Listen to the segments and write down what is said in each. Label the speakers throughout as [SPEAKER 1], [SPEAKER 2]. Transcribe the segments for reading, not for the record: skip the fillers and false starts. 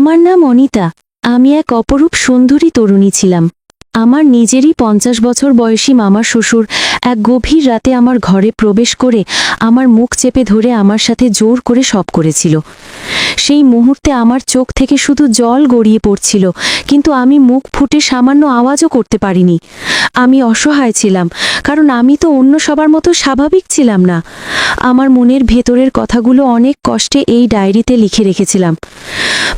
[SPEAKER 1] আমার নাম অনিতা। আমি এক অপরূপ সুন্দরী তরুণী ছিলাম। আমার নিজেরই 50 বছর বয়সী মামার শ্বশুর এক গভীর রাতে আমার ঘরে প্রবেশ করে আমার মুখ চেপে ধরে আমার সাথে জোর করে শপ করেছিল। সেই মুহূর্তে আমার চোখ থেকে শুধু জল গড়িয়ে পড়ছিল, কিন্তু আমি মুখ ফুটে সামান্য আওয়াজও করতে পারিনি। আমি অসহায় ছিলাম, কারণ আমি তো অন্য সবার মতো স্বাভাবিক ছিলাম না। আমার মনের ভেতরের কথাগুলো অনেক কষ্টে এই ডায়েরিতে লিখে রেখেছিলাম।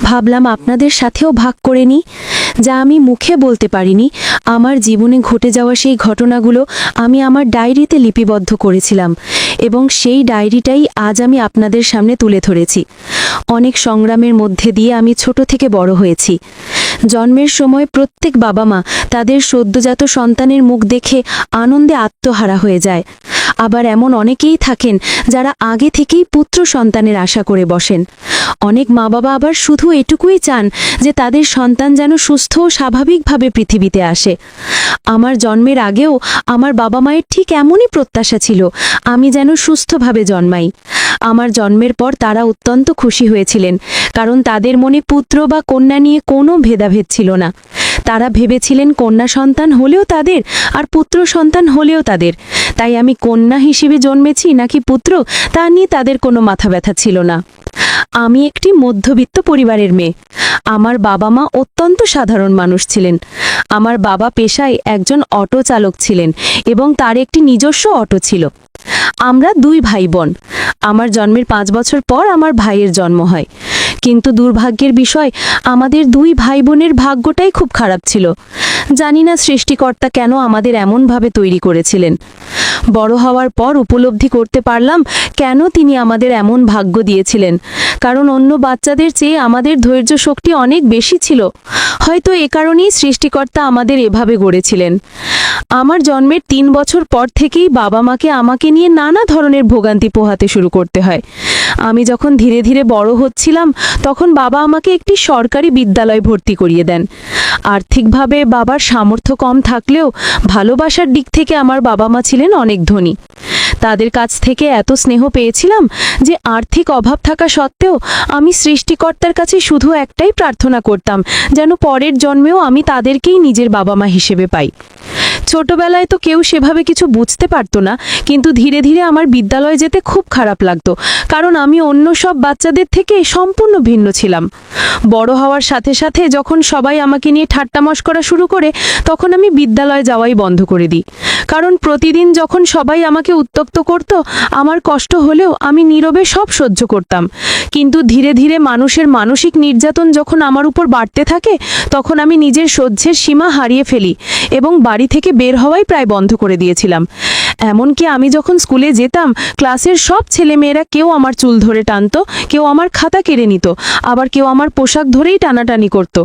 [SPEAKER 1] ভাবলাম আপনাদের সাথেও ভাগ করে নিই, যা আমি মুখে বলতে পারিনি। আমার জীবনে ঘটে যাওয়া সেই ঘটনাগুলো আমি আমার ডায়েরিতে লিপিবদ্ধ করেছিলাম, এবং সেই ডায়েরিটাই আজ আমি আপনাদের সামনে তুলে ধরেছি। অনেক সংগ্রামের মধ্যে দিয়ে আমি ছোট থেকে বড় হয়েছি। জন্মের সময় প্রত্যেক বাবা মা তাদের সদ্যজাত সন্তানের মুখ দেখে আনন্দে আত্মহারা হয়ে যায়। আবার এমন অনেকেই থাকেন যারা আগে থেকেই পুত্র সন্তানের আশা করে বসেন। অনেক মা বাবা আবার শুধু এটুকুই চান যে তাদের সন্তান যেন সুস্থ ও স্বাভাবিকভাবে পৃথিবীতে আসে। আমার জন্মের আগেও আমার বাবা মায়ের ঠিক এমনই প্রত্যাশা ছিল, আমি যেন সুস্থভাবে জন্মাই। আমার জন্মের পর তারা অত্যন্ত খুশি হয়েছিলেন, কারণ তাদের মনে পুত্র বা কন্যা নিয়ে কোনো ভেদাভেদ ছিল না। তারা ভেবেছিলেন কন্যা সন্তান হলেও তাদের, আর পুত্র সন্তান হলেও তাদের। তাই আমি কন্যা হিসেবে জন্মেছি নাকি পুত্র, তা নিয়ে তাদের কোনো মাথা ব্যথা ছিল না। আমি একটি মধ্যবিত্ত পরিবারের মেয়ে। আমার বাবা মা অত্যন্ত সাধারণ মানুষ ছিলেন। আমার বাবা পেশায় একজন অটো চালক ছিলেন, এবং তার একটি নিজস্ব অটো ছিল। আমরা দুই ভাই বোন। আমার জন্মের 5 বছর পর আমার ভাইয়ের জন্ম হয়। কিন্তু দুর্ভাগ্যের বিষয়, আমাদের দুই ভাই বোনের ভাগ্যটাই খুব খারাপ ছিল। জানি না সৃষ্টিকর্তা কেন আমাদের এমনভাবে তৈরি করেছিলেন। বড় হওয়ার পর উপলব্ধি করতে পারলাম কেন তিনি আমাদের এমন ভাগ্য দিয়েছিলেন। কারণ অন্য বাচ্চাদের চেয়ে আমাদের ধৈর্য শক্তি অনেক বেশি ছিল। হয়তো এ কারণেই সৃষ্টিকর্তা আমাদের এভাবে গড়েছিলেন। আমার জন্মের 3 বছর পর থেকেই বাবা মাকে আমাকে নিয়ে নানা ধরনের ভোগান্তি পোহাতে শুরু করতে হয়। আমি যখন ধীরে ধীরে বড় হচ্ছিলাম, তখন বাবা আমাকে একটি সরকারি বিদ্যালয়ে ভর্তি করিয়ে দেন। আর্থিকভাবে বাবার সামর্থ্য কম থাকলেও ভালোবাসার দিক থেকে আমার বাবা মা ছিলেন অনেক ধনী। তাদের কাছ থেকে এত স্নেহ পেয়েছিলাম যে আর্থিক অভাব থাকা সত্ত্বেও আমি সৃষ্টিকর্তার কাছে শুধু একটাই প্রার্থনা করতাম, যেন পরের জন্মেও আমি তাদেরকেই নিজের বাবা মা হিসেবে পাই। ছোটবেলায় তো কেউ সেভাবে কিছু বুঝতে পারতো না, কিন্তু ধীরে ধীরে আমার বিদ্যালয়ে যেতে খুব খারাপ লাগতো, কারণ আমি অন্য সব বাচ্চাদের থেকে সম্পূর্ণ ভিন্ন ছিলাম। বড় হওয়ার সাথে সাথে যখন সবাই আমাকে নিয়ে ঠাট্টা মশকরা শুরু করে, তখন আমি বিদ্যালয়ে যাওয়াই বন্ধ করে দিই। কারণ প্রতিদিন যখন সবাই আমাকে উত্ত্যক্ত করত, আমার কষ্ট হলেও আমি নীরবে সব সহ্য করতাম। কিন্তু ধীরে ধীরে মানুষের মানসিক নির্যাতন যখন আমার উপর বাড়তে থাকে, তখন আমি নিজের সহ্যের সীমা হারিয়ে ফেলি এবং বাড়ি থেকে বের হওয়াই প্রায় বন্ধ করে দিয়েছিলাম। এমনকি আমি যখন স্কুলে যেতাম, ক্লাসের সব ছেলেমেয়েরা কেউ আমার চুল ধরে টানত, কেউ আমার খাতা কেড়ে নিত, আবার কেউ আমার পোশাক ধরেই টানাটানি করত।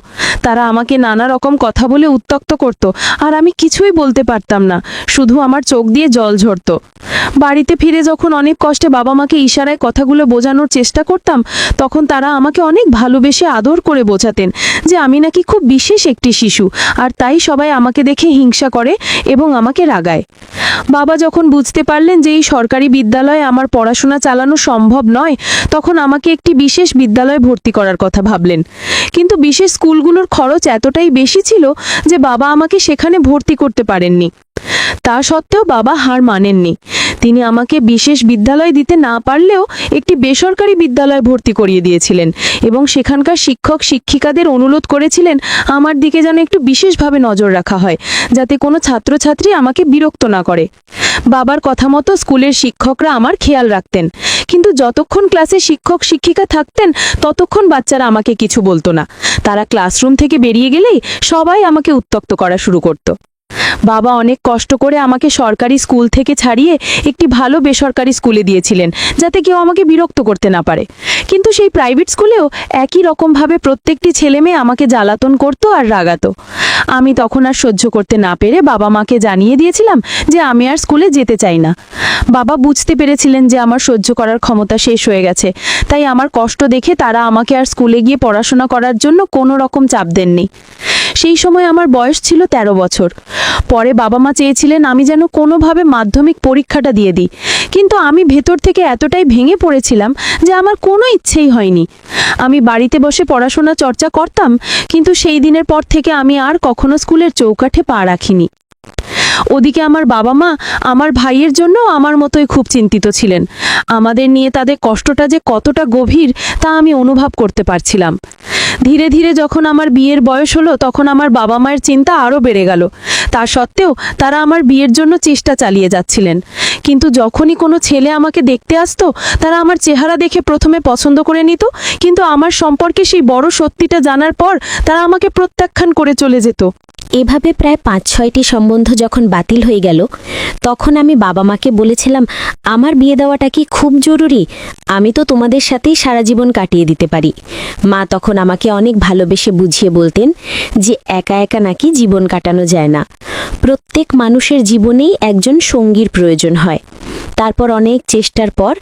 [SPEAKER 1] তারা আমাকে নানা রকম কথা বলে উত্ত্যক্ত করত, আর আমি কিছুই বলতে পারতাম না, শুধু আমার চোখ দিয়ে জল ঝরত। বাড়িতে ফিরে যখন অনেক কষ্টে বাবা মাকে ইশারায় কথাগুলো বোঝানোর চেষ্টা করতাম, তখন তারা আমাকে অনেক ভালোবেসে আদর করে বোঝাতেন যে আমি নাকি খুব বিশেষ একটি শিশু, আর তাই সবাই আমাকে দেখে হিংসা করে এবং আমাকে রাগায়। বাবা যখন বুঝতে পারলেন যে এই সরকারি বিদ্যালয়ে আমার পড়াশোনা চালানো সম্ভব নয়, তখন আমাকে একটি বিশেষ বিদ্যালয়ে ভর্তি করার কথা ভাবলেন। কিন্তু বিশেষ স্কুলগুলোর খরচ এতটাই বেশি ছিল যে বাবা আমাকে সেখানে ভর্তি করতে পারেননি। তা সত্ত্বেও বাবা হার মানেননি। তিনি আমাকে বিশেষ বিদ্যালয় দিতে না পারলেও একটি বেসরকারি বিদ্যালয়ে ভর্তি করিয়ে দিয়েছিলেন, এবং সেখানকার শিক্ষক শিক্ষিকাদের অনুরোধ করেছিলেন আমার দিকে যেন একটু বিশেষভাবে নজর রাখা হয়, যাতে কোনো ছাত্রছাত্রী আমাকে বিরক্ত না করে। বাবার কথা মতো স্কুলের শিক্ষকরা আমার খেয়াল রাখতেন, কিন্তু যতক্ষণ ক্লাসে শিক্ষক শিক্ষিকা থাকতেন ততক্ষণ বাচ্চারা আমাকে কিছু বলতো না। তারা ক্লাসরুম থেকে বেরিয়ে গেলেই সবাই আমাকে উত্ত্যক্ত করা শুরু করত। বাবা অনেক কষ্ট করে আমাকে সরকারি স্কুল থেকে ছাড়িয়ে একটি ভালো বেসরকারি স্কুলে দিয়েছিলেন, যাতে কেউ আমাকে বিরক্ত করতে না পারে। কিন্তু সেই প্রাইভেট স্কুলেও একই রকমভাবে প্রত্যেকটি ছেলে মেয়ে আমাকে জ্বালাতন করত আর রাগাতো। আমি তখন আর সহ্য করতে না পেরে বাবা মাকে জানিয়ে দিয়েছিলাম যে আমি আর স্কুলে যেতে চাই না। বাবা বুঝতে পেরেছিলেন যে আমার সহ্য করার ক্ষমতা শেষ হয়ে গেছে, তাই আমার কষ্ট দেখে তারা আমাকে আর স্কুলে গিয়ে পড়াশোনা করার জন্য কোনো রকম চাপ দেননি।
[SPEAKER 2] সেই সময় আমার বয়স ছিল ১৩ বছর। পরে বাবা মা চেয়েছিলেন আমি যেন কোনোভাবে মাধ্যমিক পরীক্ষাটা দিয়ে দিই, কিন্তু আমি ভেতর থেকে এতটাই ভেঙে পড়েছিলাম যে আমার কোনো ইচ্ছেই হয়নি। আমি বাড়িতে বসে পড়াশোনা চর্চা করতাম, কিন্তু সেই দিনের পর থেকে আমি আর কখনো স্কুলের চৌকাঠে পা রাখিনি। ওদিকে আমার বাবা মা আমার ভাইয়ের জন্য আমার মতোই খুব চিন্তিত ছিলেন। আমাদের নিয়ে তাদের কষ্টটা যে কতটা গভীর তা আমি অনুভব করতে পারছিলাম। ধীরে ধীরে যখন আমার বিয়ের বয়স হলো, তখন আমার বাবা মায়ের চিন্তা আরও বেড়ে গেল। তা সত্ত্বেও তারা আমার বিয়ের জন্য চেষ্টা চালিয়ে যাচ্ছিলেন। কিন্তু যখনই কোনো ছেলে আমাকে দেখতে আসতো, তারা আমার চেহারা দেখে প্রথমে পছন্দ করে নিত, কিন্তু আমার সম্পর্কে সেই বড় সত্যিটা জানার পর তারা আমাকে প্রত্যাখ্যান করে চলে যেত।
[SPEAKER 3] এভাবে প্রায় ৫-৬টি সম্বন্ধ যখন বাতিল হয়ে গেল, তখন আমি বাবা মাকে বলেছিলাম, আমার বিয়ে দেওয়াটা কি খুব জরুরি? আমি তো তোমাদের সাথেই সারা জীবন কাটিয়ে দিতে পারি। মা তখন আমাকে অনেক ভালোবেসে বুঝিয়ে বলতেন যে একা একা নাকি জীবন কাটানো যায় না, প্রত্যেক মানুষের জীবনেই একজন সঙ্গীর প্রয়োজন হয়। তারপর অনেক চেষ্টার পর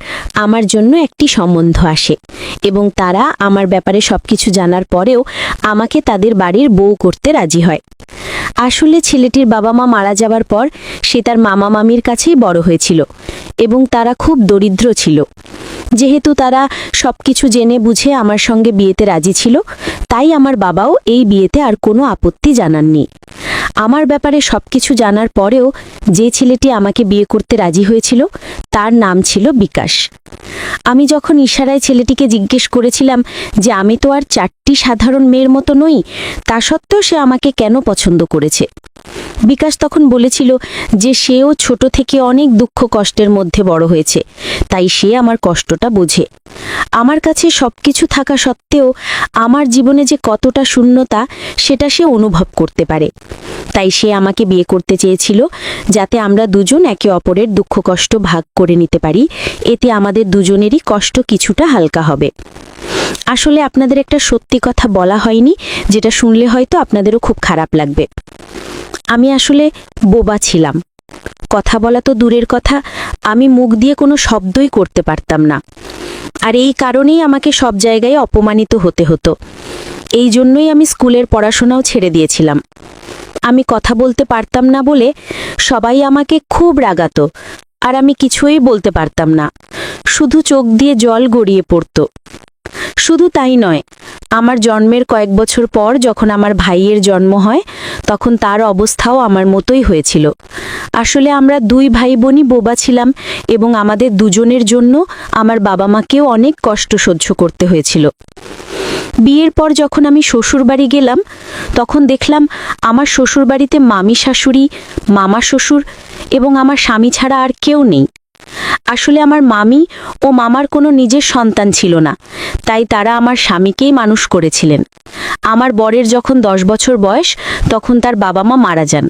[SPEAKER 3] আমার জন্য একটি সম্বন্ধ আসে এবং তারা আমার ব্যাপারে সবকিছু জানার পরেও আমাকে তাদের বাড়ির বউ করতে রাজি হয়। আসলে ছেলেটির বাবা মা মারা যাবার পর সে তার মামা মামির কাছেই বড় হয়েছিল এবং তারা খুব দরিদ্র ছিল। যেহেতু তারা সবকিছু জেনে বুঝে আমার সঙ্গে বিয়েতে রাজি ছিল, তাই আমার বাবাও এই বিয়েতে আর কোনো আপত্তি জানাননি। আমার ব্যাপারে সবকিছু জানার পরেও যে ছেলেটি আমাকে বিয়ে করতে রাজি হয়েছিল তার নাম ছিল বিকাশ। আমি যখন ইশারায় ছেলেটিকে জিজ্ঞেস করেছিলাম যে আমি তো আর ৪টি সাধারণ মেয়ের মতো নই, তা সত্ত্বেও সে আমাকে কেন পছন্দ করেছে, বিকাশ তখন বলেছিল যে সেও ছোট থেকে অনেক দুঃখ কষ্টের মধ্যে বড় হয়েছে, তাই সে আমার কষ্টটা বোঝে। আমার কাছে সবকিছু থাকা সত্ত্বেও আমার জীবনে যে কতটা শূন্যতা সেটা সে অনুভব করতে পারে। তাই সে আমাকে বিয়ে করতে চেয়েছিল, যাতে আমরা দুজন একে অপরের দুঃখ কষ্ট ভাগ করে নিতে পারি। এতে আমাদের দুজনেরই কষ্ট কিছুটা হালকা হবে। আসলে আপনাদের একটা সত্যি কথা বলা হয়নি, যেটা শুনলে হয়তো আপনাদেরও খুব খারাপ লাগবে। আমি আসলে বোবা ছিলাম। কথা বলা তো দূরের কথা, আমি মুখ দিয়ে কোনো শব্দই করতে পারতাম না। আর এই কারণেই আমাকে সব জায়গায় অপমানিত হতে হতো। এই জন্যই আমি স্কুলের পড়াশোনাও ছেড়ে দিয়েছিলাম। আমি কথা বলতে পারতাম না বলে সবাই আমাকে খুব রাগাতো, আর আমি কিছুই বলতে পারতাম না, শুধু চোখ দিয়ে জল গড়িয়ে পড়তো। শুধু তাই নয়, আমার জন্মের কয়েক বছর পর যখন আমার ভাইয়ের জন্ম হয়, তখন তার অবস্থাও আমার মতোই হয়েছিল। আসলে আমরা দুই ভাই বোনই বোবা ছিলাম এবং আমাদের দুজনের জন্য আমার বাবা মাকেও অনেক কষ্ট সহ্য করতে হয়েছিল। বিয়ের পর যখন আমি শ্বশুরবাড়ি গেলাম, তখন দেখলাম আমার শ্বশুরবাড়িতে মামি শাশুড়ি, মামা শ্বশুর এবং আমার স্বামী ছাড়া আর কেউ নেই। আসলে আমার মামি ও মামার কোনো নিজের সন্তান ছিল না, তাই তারা আমার স্বামীকেই মানুষ করেছিলেন। আমার বরের যখন ১০ বছর বয়স, তখন তার বাবা মা মারা যান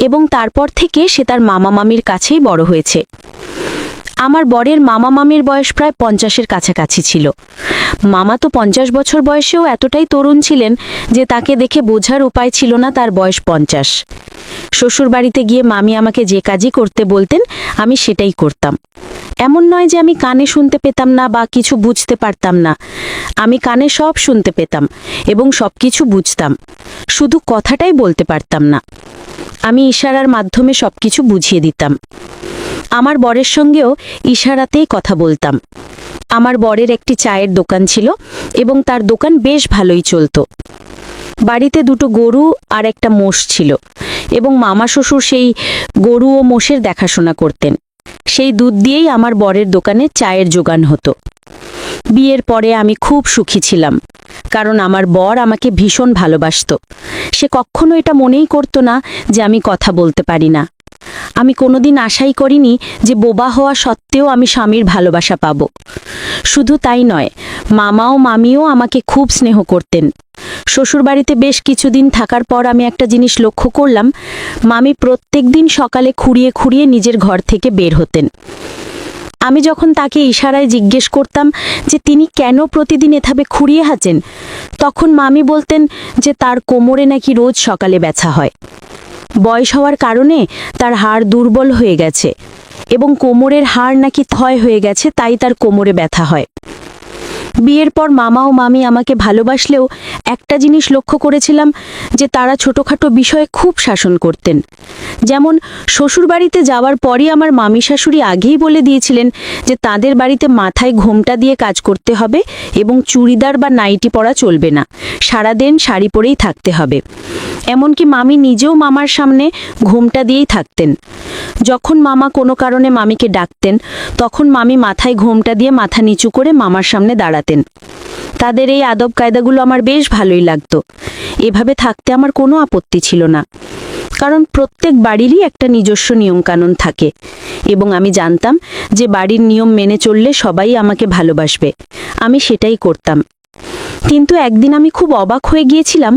[SPEAKER 3] এবং তারপর থেকে সে তার মামা মামির কাছেই বড় হয়েছে। আমার বরের মামা মামির বয়স প্রায় ৫০-এর কাছাকাছি ছিল। মামা তো ৫০ বছর বয়সেও এতটাই তরুণ ছিলেন যে তাকে দেখে বোঝার উপায় ছিল না তার বয়স ৫০। শ্বশুরবাড়িতে গিয়ে মামি আমাকে যে কাজই করতে বলতেন আমি সেটাই করতাম। এমন নয় যে আমি কানে শুনতে পেতাম না বা কিছু বুঝতে পারতাম না, আমি কানে সব শুনতে পেতাম এবং সব কিছু বুঝতাম, শুধু কথাটাই বলতে পারতাম না। আমি ইশারার মাধ্যমে সবকিছু বুঝিয়ে দিতাম। আমার বরের সঙ্গেও ইশারাতেই কথা বলতাম। আমার বরের একটি চায়ের দোকান ছিল এবং তার দোকান বেশ ভালোই চলত। বাড়িতে ২টো গরু আর একটা মোষ ছিল এবং মামা শ্বশুর সেই গরু ও মোষের দেখাশোনা করতেন। সেই দুধ দিয়েই আমার বরের দোকানে চায়ের জোগান হতো। বিয়ের পরে আমি খুব সুখী ছিলাম, কারণ আমার বর আমাকে ভীষণ ভালোবাসত। সে কখনো এটা মনেই করতো না যে আমি কথা বলতে পারি না। আমি কোনোদিন আশাই করিনি যে বোবা হওয়া সত্ত্বেও আমি স্বামীর ভালোবাসা পাব। শুধু তাই নয়, মামা ও মামিও আমাকে খুব স্নেহ করতেন। শ্বশুরবাড়িতে বেশ কিছুদিন থাকার পর আমি একটা জিনিস লক্ষ্য করলাম, মামি প্রত্যেক দিন সকালে খুঁড়িয়ে খুঁড়িয়ে নিজের ঘর থেকে বের হতেন। আমি যখন তাকে ইশারায় জিজ্ঞেস করতাম যে তিনি কেন প্রতিদিন এভাবে খুঁড়িয়ে হাঁচেন, তখন মামি বলতেন যে তার কোমরে নাকি রোজ সকালে ব্যথা হয়। বয়স হওয়ার কারণে তার হাড় দুর্বল হয়ে গেছে এবং কোমরের হাড় নাকি ক্ষয় হয়ে গেছে, তাই তার কোমরে ব্যথা হয়।
[SPEAKER 2] বিয়ের পর মামা ও মামি আমাকে ভালোবাসলেও একটা জিনিস লক্ষ্য করেছিলাম যে তারা ছোটোখাটো বিষয়ে খুব শাসন করতেন। যেমন শ্বশুরবাড়িতে যাওয়ার পরই আমার মামি শাশুড়ি আগেই বলে দিয়েছিলেন যে তাদের বাড়িতে মাথায় ঘোমটা দিয়ে কাজ করতে হবে এবং চুড়িদার বা নাইটি পরা চলবে না, সারাদিন শাড়ি পরেই থাকতে হবে। এমনকি মামি নিজেও মামার সামনে ঘোমটা দিয়েই থাকতেন। যখন মামা কোনো কারণে মামিকে ডাকতেন তখন মামি মাথায় ঘোমটা দিয়ে মাথা নিচু করে মামার সামনে দাঁড়াতেন। তাদের এই আদব কায়দাগুলো আমার বেশ ভালোই লাগতো। এভাবে থাকতে আমার কোনো আপত্তি ছিল না, কারণ প্রত্যেক বাড়িরই একটা নিজস্ব নিয়মকানুন থাকে এবং আমি জানতাম যে বাড়ির নিয়ম মেনে চললে সবাই আমাকে ভালোবাসবে। আমি সেটাই করতাম। কিন্তু একদিন আমি খুব অবাক হয়ে গিয়েছিলাম।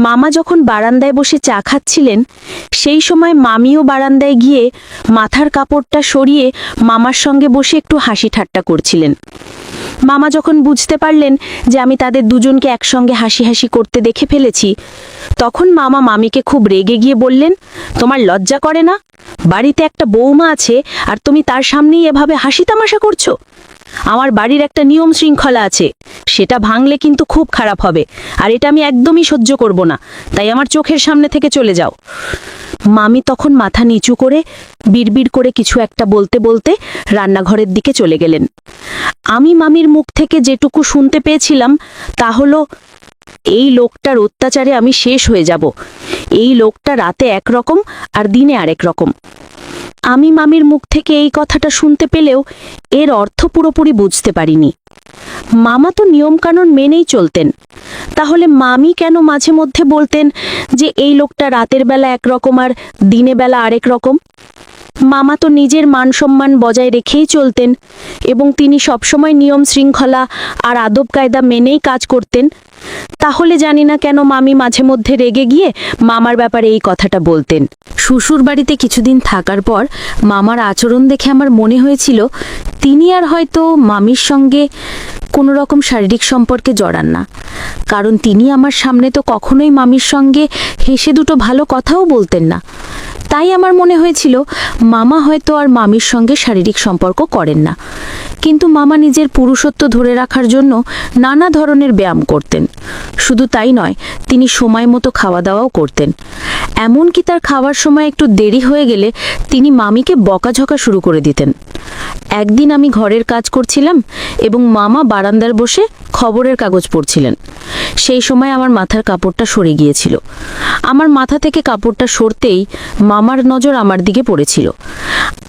[SPEAKER 2] মামা যখন বারান্দায় বসে চা খাচ্ছিলেন সেই সময় মামিও বারান্দায় গিয়ে মাথার কাপড়টা সরিয়ে মামার সঙ্গে বসে একটু হাসি ঠাট্টা করছিলেন। মামা যখন বুঝতে পারলেন যে আমি তাদের দুজনকে একসঙ্গে হাসি হাসি করতে দেখে ফেলেছি, তখন মামা মামিকে খুব রেগে গিয়ে বললেন, তোমার লজ্জা করে না? বাড়িতে একটা বৌমা আছে আর তুমি তার সামনেই এভাবে হাসি তামাশা করছো? আমার বাড়ির একটা নিয়ম শৃঙ্খলা আছে, সেটা ভাঙলে কিন্তু খুব খারাপ হবে, আর এটা আমি একদমই সহ্য করব না, তাই আমার চোখের সামনে থেকে চলে যাও। মামি তখন মাথা নিচু করে বিড়বিড় করে কিছু একটা বলতে বলতে রান্নাঘরের দিকে চলে গেলেন। আমি মামির মুখ থেকে যেটুকু শুনতে পেয়েছিলাম তা হলো, এই লোকটার অত্যাচারে আমি শেষ হয়ে যাব। এই লোকটা রাতে একরকম আর দিনে আরেক রকম। আমি মামির মুখ থেকে এই কথাটা শুনতে পেলেও এর অর্থ পুরোপুরি বুঝতে পারিনি। মামা তো নিয়মকানুন মেনেই চলতেন, তাহলে মামি কেন মাঝে মধ্যে বলতেন যে এই লোকটা রাতের বেলা একরকম আর দিনে বেলা আরেক রকম? মামা তো নিজের মান সম্মান বজায় রেখেই চলতেন এবং তিনি সবসময় নিয়ম শৃঙ্খলা আর আদব কায়দা মেনেই কাজ করতেন। তাহলে জানি না কেন মামি মাঝে মধ্যে রেগে গিয়ে মামার ব্যাপারে এই কথাটা বলতেন।
[SPEAKER 1] শ্বশুর বাড়িতে কিছুদিন থাকার পর মামার আচরণ দেখে আমার মনে হয়েছিল তিনি আর হয়তো মামির সঙ্গে কোনো রকম শারীরিক সম্পর্কে জড়ান না, কারণ তিনি আমার সামনে তো কখনোই মামির সঙ্গে হেসে দুটো ভালো কথাও বলতেন না। তাই আমার মনে হয়েছিল মামা হয়তো আর মামির সঙ্গে শারীরিক সম্পর্ক করেন না। কিন্তু মামা নিজের পুরুষত্ব ধরে রাখার জন্য নানা ধরনের ব্যায়াম করতেন। শুধু তাই নয়, তিনি সময় মতো খাওয়া দাওয়াও করতেন। এমনকি তার খাওয়ার সময় একটু দেরি হয়ে গেলে তিনি মামিকে বকাঝকা শুরু করে দিতেন। একদিন আমি ঘরের কাজ করছিলাম এবং মামা বারান্দার বসে খবরের কাগজ পড়ছিলেন। সেই সময় আমার মাথার কাপড়টা সরে গিয়েছিল। আমার মাথা থেকে কাপড়টা সরতেই মামার নজর আমার দিকে পড়েছিল।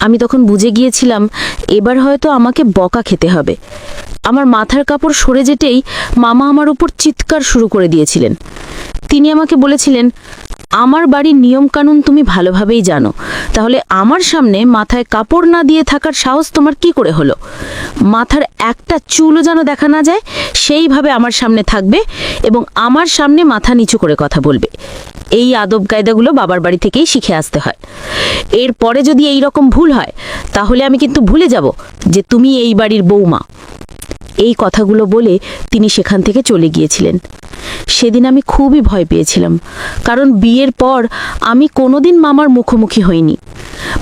[SPEAKER 1] আমি তখন বুঝে গিয়েছিলাম এবার হয়তো আমাকে বকা খেতে হবে। আমার মাথার কাপড় সরে যেতেই মামা আমার উপর চিৎকার শুরু করে দিয়েছিলেন। তিনি আমাকে বলেছিলেন, আমার বাড়ির নিয়মকানুন তুমি ভালোভাবেই জানো, তাহলে আমার সামনে মাথায় কাপড় না দিয়ে থাকার সাহস তোমার কি করে হলো? মাথার একটা চুলও যেন দেখা না যায় সেইভাবে আমার সামনে থাকবে এবং আমার সামনে মাথা নিচু করে কথা বলবে। এই আদব কায়দাগুলো বাবার বাড়ি থেকেই শিখে আসতে হয়। এরপরে যদি এই রকম ভুল হয় তাহলে আমি কিন্তু ভুলে যাব যে তুমি এই বাড়ির বৌমা। এই কথাগুলো বলে তিনি সেখান থেকে চলে গিয়েছিলেন। সেদিন আমি খুবই ভয় পেয়েছিলাম, কারণ বিয়ের পর আমি কোনোদিন মামার মুখোমুখি হইনি।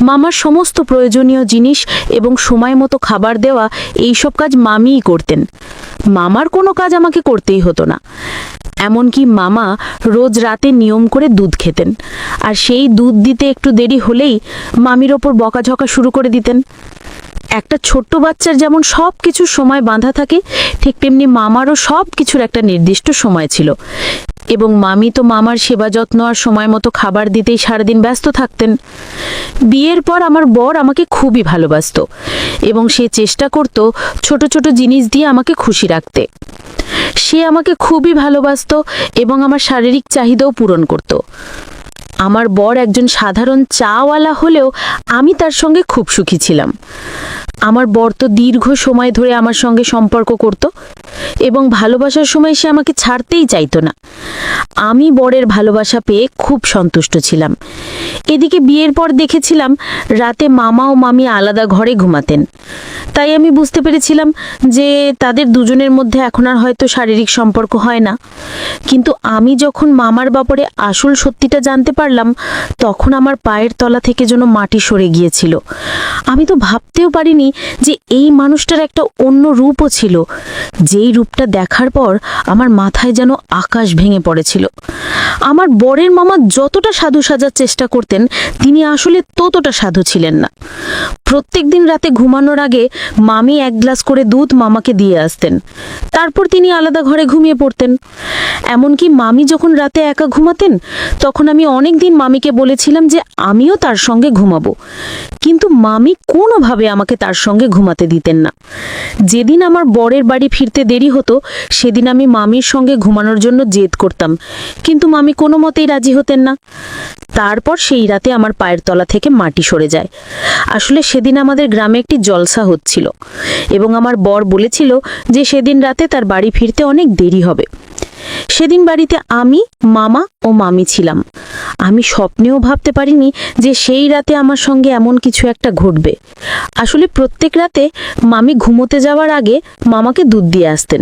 [SPEAKER 1] মামার সমস্ত প্রয়োজনীয় জিনিস এবং সময় মতো খাবার দেওয়া এইসব কাজ মামিই করতেন। মামার কোনো কাজ আমাকে করতেই হতো না। এমনকি মামা রোজ রাতে নিয়ম করে দুধ খেতেন, আর সেই দুধ দিতে একটু দেরি হলেই মামির ওপর বকাঝকা শুরু করে দিতেন। একটা ছোট্ট বাচ্চার যেমন সব কিছুর সময় বাঁধা থাকে, ঠিক তেমনি মামারও সব কিছুর একটা নির্দিষ্ট সময় ছিল এবং মামি তো মামার সেবা যত্ন আর সময় মতো খাবার দিতেই সারাদিন ব্যস্ত থাকতেন। বিয়ের পর আমার বর আমাকে খুবই ভালোবাসতো এবং সে চেষ্টা করত ছোট ছোট জিনিস দিয়ে আমাকে খুশি রাখতে। সে আমাকে খুবই ভালোবাসতো এবং আমার শারীরিক চাহিদাও পূরণ করত। আমার বর একজন সাধারণ চাওয়ালা হলেও আমি তার সঙ্গে খুব সুখী ছিলাম। আমার বর তো দীর্ঘ সময় ধরে আমার সঙ্গে সম্পর্ক করত এবং ভালোবাসার সময় সে আমাকে ছাড়তেই চাইতো না। আমি বরের ভালোবাসা পেয়ে খুব সন্তুষ্ট ছিলাম
[SPEAKER 2] এদিকে বিয়ের পর দেখেছিলাম রাতে মামা ও মামি আলাদা ঘরে ঘুমাতেন। তাই আমি বুঝতে পেরেছিলাম যে তাদের দুজনের মধ্যে এখন আর হয়তো শারীরিক সম্পর্ক হয় না। কিন্তু আমি যখন মামার ব্যাপারে আসল সত্যিটা জানতে পারলাম, তখন আমার পায়ের তলা থেকে যেন মাটি সরে গিয়েছিল। আমি তো ভাবতেও পারিনি যে এই মানুষটার একটা অন্য রূপও ছিল, যেই রূপটা দেখার পর আমার মাথায় যেন আকাশ ভেঙে পড়েছিল। আমার বরের মামা যতটা সাধু সাজার চেষ্টা করতেন, তিনি আসলে ততটা সাধু ছিলেন না। প্রত্যেকদিন রাতে ঘুমানোর আগে মামি 1 গ্লাস করে দুধ মামাকে দিয়ে আসতেন, তারপর তিনি আলাদা ঘরে ঘুমিয়ে পড়তেন। এমনকি মামি যখন রাতে একা ঘুমাতেন, তখন আমি অনেকদিন মামিকে বলেছিলাম যে আমিও তার সঙ্গে ঘুমাবো, কিন্তু মামি কোনোভাবে আমাকে তার সঙ্গে ঘুমাতে দিতেন না। যেদিন আমার বরের বাড়ি ফিরতে দেরি হতো, সেদিন আমি মামির সঙ্গে ঘুমানোর জন্য জেদ করতাম, কিন্তু মামি কোনো মতেই রাজি হতেন না। তারপর সেই রাতে আমার পায়ের তলা থেকে মাটি সরে যায়। আসলে সেদিন আমাদের গ্রামে একটি জলসা হচ্ছিল এবং আমার বর বলেছিল যে সেদিন রাতে তার বাড়ি ফিরতে অনেক দেরি হবে। সেদিন বাড়িতে আমি, মামা ও মামি ছিলাম। আমি স্বপ্নেও ভাবতে পারিনি যে সেই রাতে আমার সঙ্গে এমন কিছু একটা ঘটবে। আসলে প্রত্যেক রাতে মামি ঘুমোতে যাওয়ার আগে মামাকে দুধ দিয়ে আসতেন,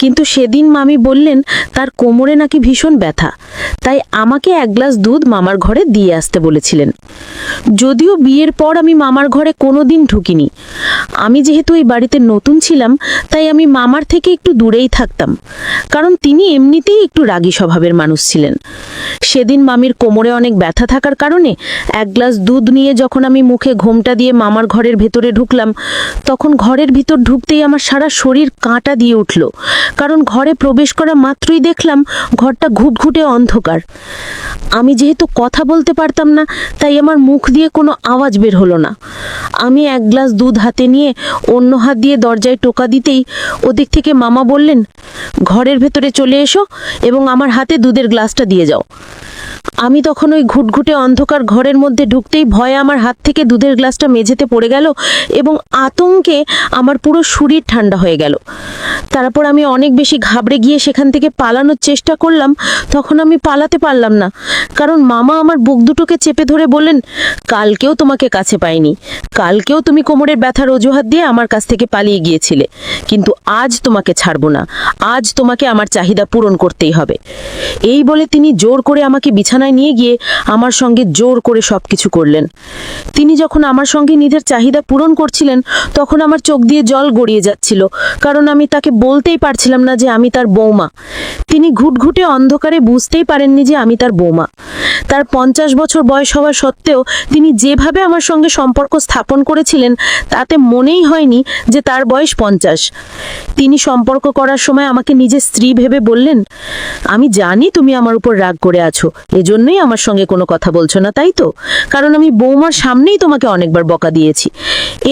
[SPEAKER 2] কিন্তু সেদিন মামি বললেন তার কোমরে নাকি ভীষণ ব্যথা, তাই আমাকে 1 গ্লাস দুধ মামার ঘরে দিয়ে আসতে বলেছিলেন। যদিও বিয়ের পর আমি মামার ঘরে কোনোদিন ঢুকিনি। আমি যেহেতু এই বাড়িতে নতুন ছিলাম, তাই আমি মামার থেকে একটু দূরেই থাকতাম, কারণ তিনি এমনিতেই একটু রাগী স্বভাবের মানুষ ছিলেন। সেদিন মামির কোমরে অনেক ব্যথা থাকার কারণে 1 গ্লাস দুধ নিয়ে যখন আমি মুখে ঘোমটা দিয়ে মামার ঘরের ভেতরে ঢুকলাম, তখন ঘরের ভিতর ঢুকতেই আমার সারা শরীর কাঁটা দিয়ে উঠল, কারণ ঘরে প্রবেশ করা মাত্রই দেখলাম ঘরটা ঘুটঘুটে অন্ধকার। আমি যেহেতু কথা বলতে পারতাম না, তাই আমার মুখ দিয়ে কোনো আওয়াজ বের হলো না। আমি 1 গ্লাস দুধ হাতে নিয়ে অন্য হাত দিয়ে দরজায় টোকা দিতেই ওদিক থেকে মামা বললেন, ঘরের ভেতরে চলে এসো এবং আমার হাতে দুধের গ্লাসটা দিয়ে যাও। আমি তখন ওই ঘুটঘুটে অন্ধকার ঘরের মধ্যে ঢুকতেই ভয়ে আমার হাত থেকে দুধের গ্লাসটা মেঝেতে পড়ে গেল এবং আতঙ্কে আমার পুরো শরীর ঠান্ডা হয়ে গেল। তারপর আমি অনেক বেশি ঘাবড়ে গিয়ে সেখান থেকে পালানোর চেষ্টা করলাম। তখন আমি পালাতে পারলাম না, কারণ মামা আমার বুক দুটোকে চেপে ধরে বললেন, কালকেও তোমাকে কাছে পাইনি, কালকেও তুমি কোমরের ব্যথার অজুহাত দিয়ে আমার কাছ থেকে পালিয়ে গিয়েছিলে, কিন্তু আজ তোমাকে ছাড়বো না, আজ তোমাকে আমার চাহিদা পূরণ করতেই হবে। এই বলে তিনি জোর করে আমাকে বিছানায় নিয়ে গিয়ে আমার সঙ্গে জোর করে সবকিছু করলেন। তিনি যখন আমার সঙ্গে নিজের চাহিদা পূরণ করছিলেন, তখন আমার চোখ দিয়ে জল গড়িয়ে যাচ্ছিল, কারণ আমি তাকে বলতেই পারছিলাম না যে আমি তার বৌমা। তিনি ঘুটঘুটে অন্ধকারে বুঝতেই পারেননি যে আমি তার বৌমা। তার 50 বছর বয়স হওয়া সত্ত্বেও তিনি যেভাবে আমার সঙ্গে সম্পর্ক স্থাপন করেছিলেন, তাতে মনেই হয়নি যে তার বয়স 50। তিনি সম্পর্ক করার সময় আমাকে নিজের স্ত্রী ভেবে বললেন, আমি জানি তুমি আমার উপর রাগ করে আছো, এজন্যই আমার সঙ্গে কোনো কথা বলছো না, তাই তো? কারণ আমি বৌমার সামনেই তোমাকে অনেকবার বকা দিয়েছি।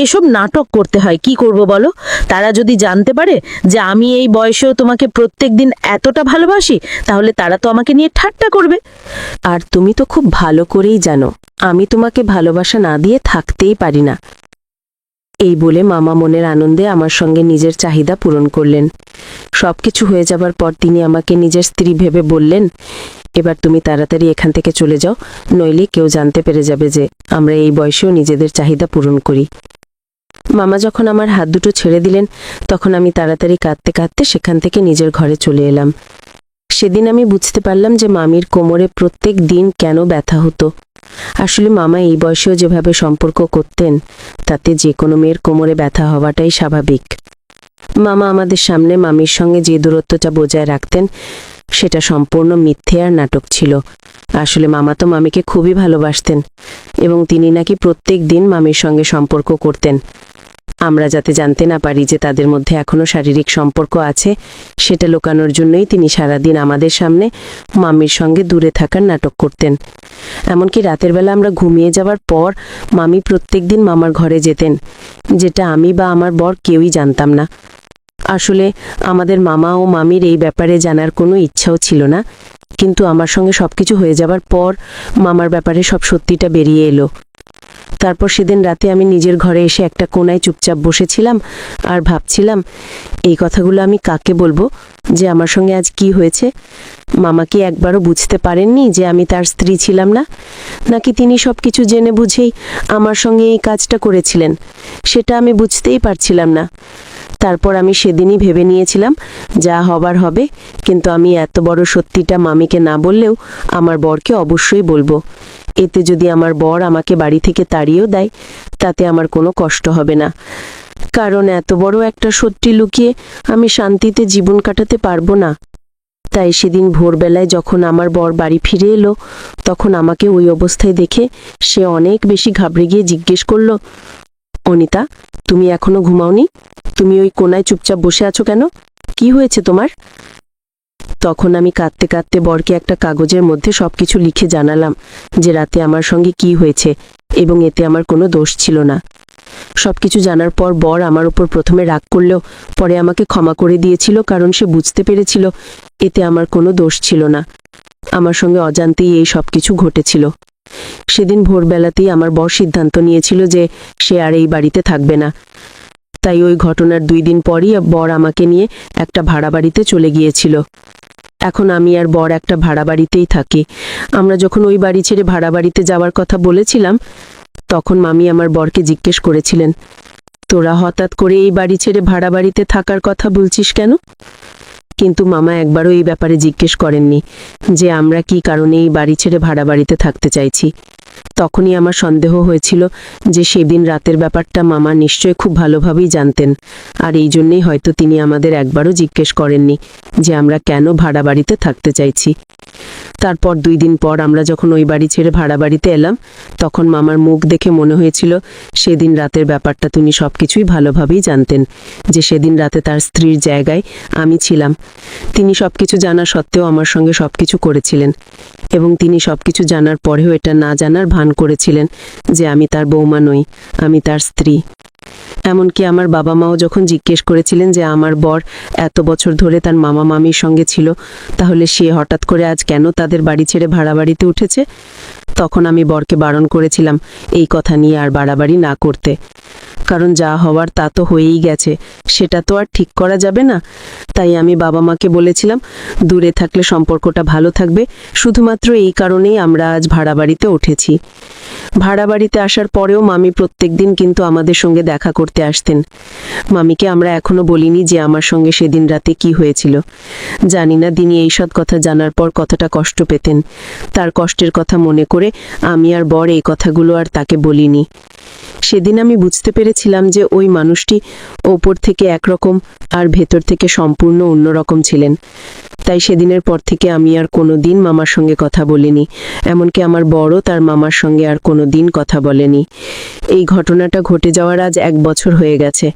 [SPEAKER 2] এসব নাটক করতে হয়, কি করব বলো? তারা যদি জানতে পারে যে আমি এই বয়সেও তোমাকে প্রত্যেকদিন এতটা ভালোবাসি, তাহলে তারা তো আমাকে নিয়ে ঠাট্টা করবে।
[SPEAKER 4] আর তুমি তো খুব ভালো করেই জানো আমি তোমাকে ভালোবাসা না দিয়ে থাকতেই পারি না। এই বলে মামা মনের আনন্দে আমার সঙ্গে নিজের চাহিদা পূরণ করলেন। সবকিছু হয়ে যাবার পর তিনি আমাকে নিজের স্ত্রী ভেবে বললেন, এবার তুমি তাড়াতাড়ি এখান থেকে চলে যাও, নইলে কেউ জানতে পেরে যাবে যে আমরা এই বয়সেও নিজেদের চাহিদা পূরণ করি। মামা যখন আমার হাত দুটো ছেড়ে দিলেন, তখন আমি তাড়াতাড়ি কাঁদতে কাঁদতে সেখান থেকে নিজের ঘরে চলে এলাম। সেদিন আমি বুঝতে পারলাম যে মামির কোমরে প্রত্যেক দিন কেন ব্যথা হতো। আসলে মামা এই বয়সেও যেভাবে সম্পর্ক করতেন, তাতে যে কোনো মেয়ের কোমরে ব্যথা হওয়াটাই স্বাভাবিক। মামা আমাদের সামনে মামির সঙ্গে যে দূরত্বটা বজায় রাখতেন, সেটা সম্পূর্ণ মিথ্যে আর নাটক ছিল। আসলে মামা তো মামিকে খুবই ভালোবাসতেন এবং তিনি নাকি প্রত্যেক দিন মামির সঙ্গে সম্পর্ক করতেন। আমরা যাতে জানতে না পারি যে তাদের মধ্যে এখনো শারীরিক সম্পর্ক আছে, সেটা লুকানোর জন্যই তিনি সারাদিন আমাদের সামনে মামির সঙ্গে দূরে থাকার নাটক করতেন। এমনকি রাতের বেলা আমরা ঘুমিয়ে যাওয়ার পর মামি প্রত্যেকদিন মামার ঘরে যেতেন, যেটা আমি বা আমার বর কেউই জানতাম না। আসলে আমাদের মামা ও মামির এই ব্যাপারে জানার কোনো ইচ্ছাও ছিল না, কিন্তু আমার সঙ্গে সবকিছু হয়ে যাবার পর মামার ব্যাপারে সব সত্যিটা বেরিয়ে এলো। তারপর সেদিন রাতে আমি নিজের ঘরে এসে একটা কোণায় চুপচাপ বসেছিলাম আর ভাবছিলাম এই কথাগুলো আমি কাকে বলবো, যে আমার সঙ্গে আজ কি হয়েছে। মামা কি একবারও বুঝতে পারেননি যে আমি তার স্ত্রী ছিলাম না, নাকি তিনি সব কিছু জেনে বুঝেই আমার সঙ্গে এই কাজটা করেছিলেন, সেটা আমি বুঝতেই পারছিলাম না। তারপর আমি সেদিনই ভেবে নিয়েছিলাম যা হবার হবে, কিন্তু আমি এত বড় সত্যিটা মামিকে না বললেও আমার বরকে অবশ্যই বলবো। এতে যদি আমার বর আমাকে বাড়ি থেকে তাড়িয়েও দেয় তাতে আমার কোনো কষ্ট হবে না, কারণ এত বড় একটা সত্যি লুকিয়ে আমি শান্তিতে জীবন কাটাতে পারবো না। তাই সেদিন ভোরবেলায় যখন আমার বর বাড়ি ফিরে এলো, তখন আমাকে ওই অবস্থায় দেখে সে অনেক বেশি ঘাবড়ে গিয়ে জিজ্ঞেস করলো, অনিতা, তুমি এখনো ঘুমাওনি? তুমি ওই কোণায় চুপচাপ বসে আছো কেন? কি হয়েছে তোমার? তখন আমি কাঁদতে কাঁদতে বরকে একটা কাগজের মধ্যে সবকিছু লিখে জানালাম যে রাতে আমার সঙ্গে কি হয়েছে এবং এতে আমার কোনো দোষ ছিল না। সবকিছু জানার পর বর আমার উপর প্রথমে রাগ করলেও পরে আমাকে ক্ষমা করে দিয়েছিল, কারণ সে বুঝতে পেরেছিল এতে আমার কোনো দোষ ছিল না। আমার সঙ্গে অজান্তেই এই সবকিছু ঘটেছিল। সেদিন ভোরবেলাতেই আমার বর সিদ্ধান্ত নিয়েছিল যে সে আর এই বাড়িতে থাকবে না। তাই ওই ঘটনার 2 দিন পরই বর আমাকে নিয়ে একটা ভাড়া বাড়িতে চলে গিয়েছিল। এখন আমি আর বর একটা ভাড়া বাড়িতেই থাকি। আমরা যখন ওই বাড়ি ছেড়ে ভাড়া বাড়িতে যাওয়ার কথা বলেছিলাম, তখন মামি আমার বরকে জিজ্ঞেস করেছিলেন, তোরা হঠাৎ করে এই বাড়ি ছেড়ে ভাড়া বাড়িতে থাকার কথা বলছিস কেন? কিন্তু মামা একবারও এই ব্যাপারে জিজ্ঞেস করেননি যে আমরা কি কারণে এই বাড়ি ছেড়ে ভাড়া বাড়িতে থাকতে চাইছি। তখনই আমার সন্দেহ হয়েছিল যে সেদিন রাতের ব্যাপারটা মামা নিশ্চয় খুব ভালোভাবেই জানতেন, আর এই জন্যেই হয়তো তিনি আমাদের একবারও জিজ্ঞেস করেননি যে আমরা কেন ভাড়া বাড়িতে থাকতে চাইছি। তারপর 2 দিন পর আমরা যখন ওই বাড়ি ছেড়ে ভাড়া বাড়িতে এলাম, তখন মামার মুখ দেখে মনে হয়েছিল সেদিন রাতের ব্যাপারটা তিনি সবকিছুই ভালোভাবেই জানতেন, যে সেদিন রাতে তার স্ত্রীর জায়গায় আমি ছিলাম। তিনি সবকিছু জানা সত্ত্বেও আমার সঙ্গে সবকিছু করেছিলেন, এবং তিনি সবকিছু জানার পরেও এটা না জানার ভান করেছিলেন যে আমি তার বৌমা নই, আমি তার স্ত্রী। এমনকি আমার বাবা মাও যখন জিজ্ঞেস করেছিলেন যে আমার বর এত বছর ধরে তার মামা মামির সঙ্গে ছিল, তাহলে সে হঠাৎ করে আজ কেন তাদের বাড়ি ছেড়ে ভাড়া বাড়িতে উঠেছে, তখন আমি বরকে বারণ করেছিলাম এই কথা নিয়ে আর বাড়াবাড়ি না করতে, কারণ যা হওয়ার তা তো হয়েই গেছে, সেটা তো আর ঠিক করা যাবে না। তাই আমি বাবা মাকে বলেছিলাম দূরে থাকলে সম্পর্কটা ভালো থাকবে, শুধুমাত্র এই কারণেই আমরা আজ ভাড়া বাড়িতে উঠেছি। ভাড়া বাড়িতে আসার পরেও মামি প্রত্যেকদিন কিন্তু আমাদের সঙ্গে দেখা করতে আসতেন। মামিকে আমরা এখনো বলিনি যে আমার সঙ্গে সেদিন রাতে কি হয়েছিল। জানি না তিনি এইসব কথা জানার পর কতটা কষ্ট পেতেন। তার কষ্টের কথা মনে করে আমি আর বর এই কথাগুলো আর তাকে বলিনি। সেদিন আমি বুঝতে পেরেছিলাম যে ওই মানুষটি ওপর থেকে একরকম আর ভেতর থেকে সম্পূর্ণ অন্যরকম ছিলেন। তাই সেদিনের পর থেকে আমি আর কোনো দিন মামার সঙ্গে কথা বলিনি, এমনকি আমার বড়ও তার মামার সঙ্গে আর কোনো দিন কথা বলেনি। এই ঘটনাটা ঘটে যাওয়ার আজ 1 বছর হয়ে গেছে,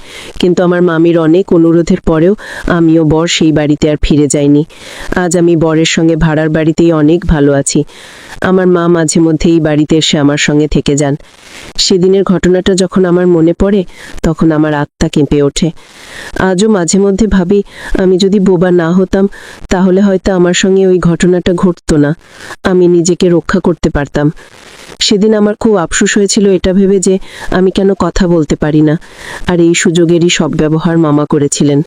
[SPEAKER 4] কিন্তু আমার মামির অনেক অনুরোধের পরেও আমিও বর সেই বাড়িতে আর ফিরে যাইনি। আজ আমি বরের সঙ্গে ভাড়ার বাড়িতেই অনেক ভালো আছি। আমার মা মাঝে মধ্যে এই বাড়িতে এসে আমার সঙ্গে থেকে যান। সেদিনের ঘটনাটা যখন আমার মনে পড়ে, তখন আমার আত্মা কেঁপে ওঠে। আজও মাঝে মধ্যে ভাবি আমি যদি বোবা না হতাম তাহলে হয়তো আমার সঙ্গে ওই ঘটনাটা ঘটতো না, আমি নিজেকে রক্ষা করতে পারতাম। সেদিন আমার খুব আফসোস হয়েছিল এটা ভেবে যে আমি কেন কথা বলতে পারি না, আর এই সুযোগেরই সদ্ব্যবহার মামা করেছিলেন।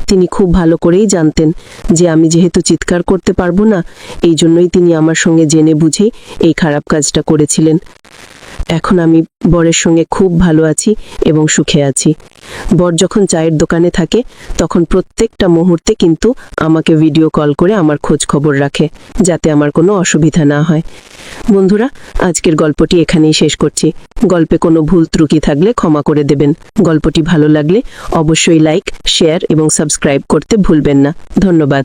[SPEAKER 4] তিনি খুব ভালো করেই জানতেন যে আমি যেহেতু চিৎকার করতে পারবো না, এই জন্যই তিনি আমার সঙ্গে জেনে বুঝে এই খারাপ কাজটা করেছিলেন। এখন আমি বরের সঙ্গে খুব ভালো আছি এবং সুখে আছি। বর যখন চায়ের দোকানে থাকে তখন প্রত্যেকটা মুহূর্তে কিন্তু আমাকে ভিডিও কল করে আমার খোঁজ খবর রাখে, যাতে আমার কোনো অসুবিধা না হয়। বন্ধুরা, আজকের গল্পটি এখানেই শেষ করছি। গল্পে কোনো ভুল ত্রুটি থাকলে ক্ষমা করে দেবেন। গল্পটি ভালো লাগলে অবশ্যই লাইক, শেয়ার এবং সাবস্ক্রাইব করতে ভুলবেন না। ধন্যবাদ।